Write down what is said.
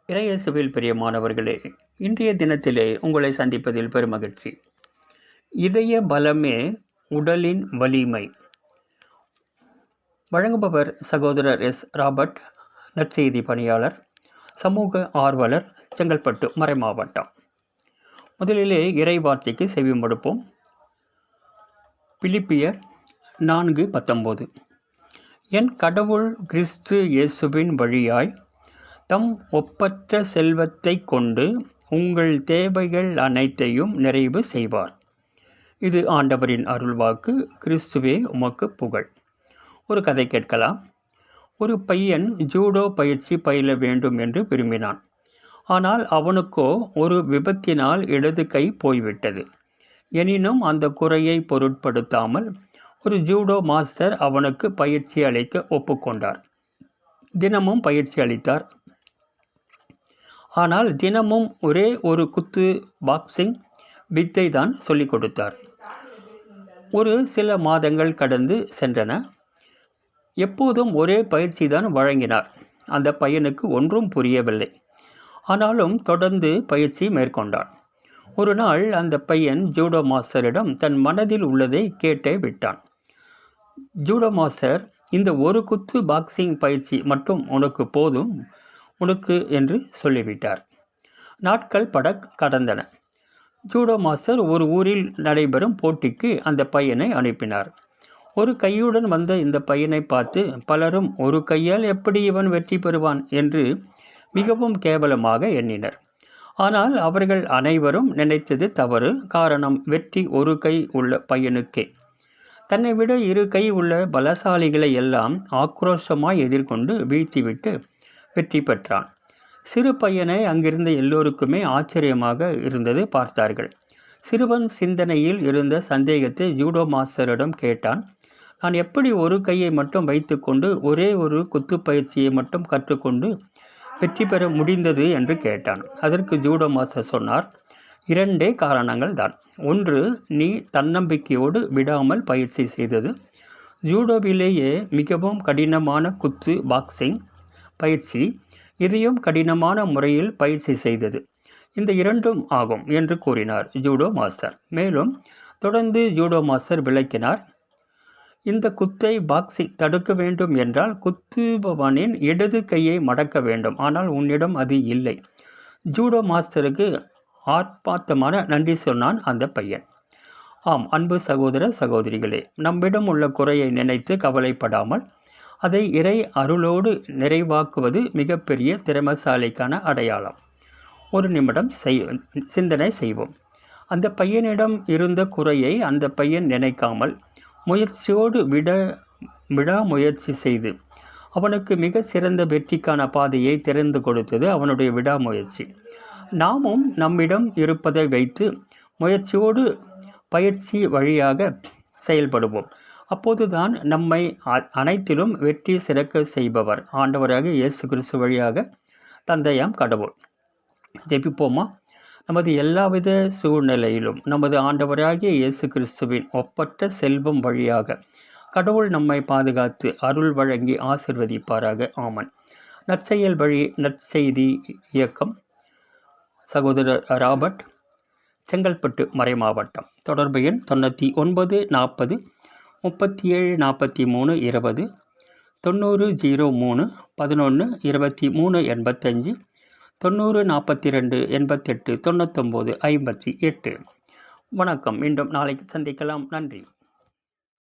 இறையேசுவில் பிரியமானவர்களே, இன்றைய தினத்திலே உங்களை சந்திப்பதில் பெருமகிழ்ச்சி. இதய பலமே உடலின் வலிமை. வழங்குபவர் சகோதரர் எஸ். ராபர்ட், நற்செய்தி பணியாளர், சமூக ஆர்வலர், செங்கல்பட்டு மறைமாவட்டம். முதலிலே இறை வார்த்தைக்கு செவி மடுப்போம். பிலிப்பியர் 4:19. என் கடவுள் கிறிஸ்து இயேசுவின் வழியாய் தம் ஒப்பற்ற செல்வத்தை கொண்டு உங்கள் தேவைகள் அனைத்தையும் நிறைவு செய்வார். இது ஆண்டவரின் அருள்வாக்கு. கிறிஸ்துவே உமக்கு புகழ். ஒரு கதை கேட்கலாம். ஒரு பையன் ஜூடோ பயிற்சி பயில வேண்டும் என்று விரும்பினான். ஆனால் அவனுக்கோ ஒரு விபத்தினால் இடது கை போய்விட்டது. எனினும் அந்த குறையை பொருட்படுத்தாமல் ஒரு ஜூடோ மாஸ்டர் அவனுக்கு பயிற்சி அளிக்க ஒப்புக்கொண்டார். தினமும் பயிற்சி அளித்தார். ஆனால் தினமும் ஒரே ஒரு குத்து பாக்ஸிங் வித்தை தான் சொல்லிக் கொடுத்தார். ஒரு சில மாதங்கள் கடந்து சென்றன. எப்போதும் ஒரே பயிற்சி தான் வழங்கினார். அந்த பையனுக்கு ஒன்றும் புரியவில்லை. ஆனாலும் தொடர்ந்து பயிற்சி மேற்கொண்டான். ஒரு நாள் அந்த பையன் ஜூடோ மாஸ்டரிடம் தன் மனதில் உள்ளதை கேட்டே விட்டான். ஜூடோ மாஸ்டர், இந்த ஒரு குத்து பாக்ஸிங் பயிற்சி மட்டும் உனக்கு போதும் உனக்கு என்று சொல்லிவிட்டார். நாட்கள் கடந்தன. ஜூடோ மாஸ்டர் ஒரு ஊரில் நடைபெறும் போட்டிக்கு அந்த பையனை அனுப்பினார். ஒரு கையுடன் வந்த இந்த பையனை பார்த்து பலரும் ஒரு கையால் எப்படி இவன் வெற்றி பெறுவான் என்று மிகவும் கேவலமாக எண்ணினர். ஆனால் அவர்கள் அனைவரும் நினைத்தது தவறு. காரணம், வெற்றி ஒரு கை உள்ள பையனுக்கே. தன்னை விட இரு கை உள்ள பலசாலிகளை எல்லாம் ஆக்ரோஷமாய் எதிர்கொண்டு வீழ்த்திவிட்டு வெற்றி பெற்றான். சிறு பையனை அங்கிருந்த எல்லோருக்குமே ஆச்சரியமாக இருந்தது. பார்த்தார்கள். சிறுவன் சிந்தனையில் இருந்த சந்தேகத்தை ஜூடோ மாஸ்டரிடம் கேட்டான். நான் எப்படி ஒரு கையை மட்டும் வைத்துக்கொண்டு ஒரே ஒரு குத்து பயிற்சியை மட்டும் கற்றுக்கொண்டு வெற்றி பெற முடிந்தது என்று கேட்டான். அதற்கு ஜூடோ மாஸ்டர் சொன்னார், 2 காரணங்கள் தான். ஒன்று, நீ தன்னம்பிக்கையோடு விடாமல் பயிற்சி செய்தது. ஜூடோவிலேயே மிகவும் கடினமான குத்து பாக்ஸிங் பயிற்சி இதையும் கடினமான முறையில் பயிற்சி செய்தது. இந்த 2ம் ஆகும் என்று கூறினார் ஜூடோ மாஸ்டர். மேலும் தொடர்ந்து ஜூடோ மாஸ்டர் விளக்கினார், இந்த குத்தை பாக்ஸிங் தடுக்க வேண்டும் என்றால் குத்துபவனின் இடது கையை மடக்க வேண்டும். ஆனால் உன்னிடம் அது இல்லை. ஜூடோ மாஸ்டருக்கு ஆத்மார்த்தமான நன்றி சொன்னான் அந்த பையன். ஆம், அன்பு சகோதர சகோதரிகளே, நம்மிடம் உள்ள குறையை நினைத்து கவலைப்படாமல் அதை இறை அருளோடு நிறைவாக்குவது மிகப்பெரிய திறமசாலிக்கான அடையாளம். ஒரு நிமிடம் சிந்தனை செய்வோம். அந்த பையனிடம் இருந்த குறையை அந்த பையன் நினைக்காமல் முயற்சியோடு விடாமுயற்சி செய்து அவனுக்கு மிக சிறந்த வெற்றிக்கான பாதையை திறந்து கொடுத்தது அவனுடைய விடாமுயற்சி. நாமும் நம்மிடம் இருப்பதை வைத்து முயற்சியோடு பயிற்சி வழியாக செயல்படுவோம். அப்போதுதான் நம்மை அனைத்திலும் வெற்றி சிறக்க செய்பவர் ஆண்டவராக இயேசு கிறிஸ்து வழியாக தந்தையாம் கடவுள். ஜெபிப்போமா? நமது எல்லாவித சூழ்நிலையிலும் நமது ஆண்டவராகிய இயேசு கிறிஸ்துவின் ஒப்பற்ற செல்வம் வழியாக கடவுள் நம்மை பாதுகாத்து அருள் வழங்கி ஆசிர்வதிப்பாராக. ஆமன். நற்செயல் வழி நற்செய்தி இயக்கம், சகோதரர் ராபர்ட், செங்கல்பட்டு மறைமாவட்டம். தொடர்பு எண் 99 40 37 43 20 90 03 11 23 85 90 42 88 99 58. வணக்கம். மீண்டும் நாளைக்கு சந்திக்கலாம். நன்றி.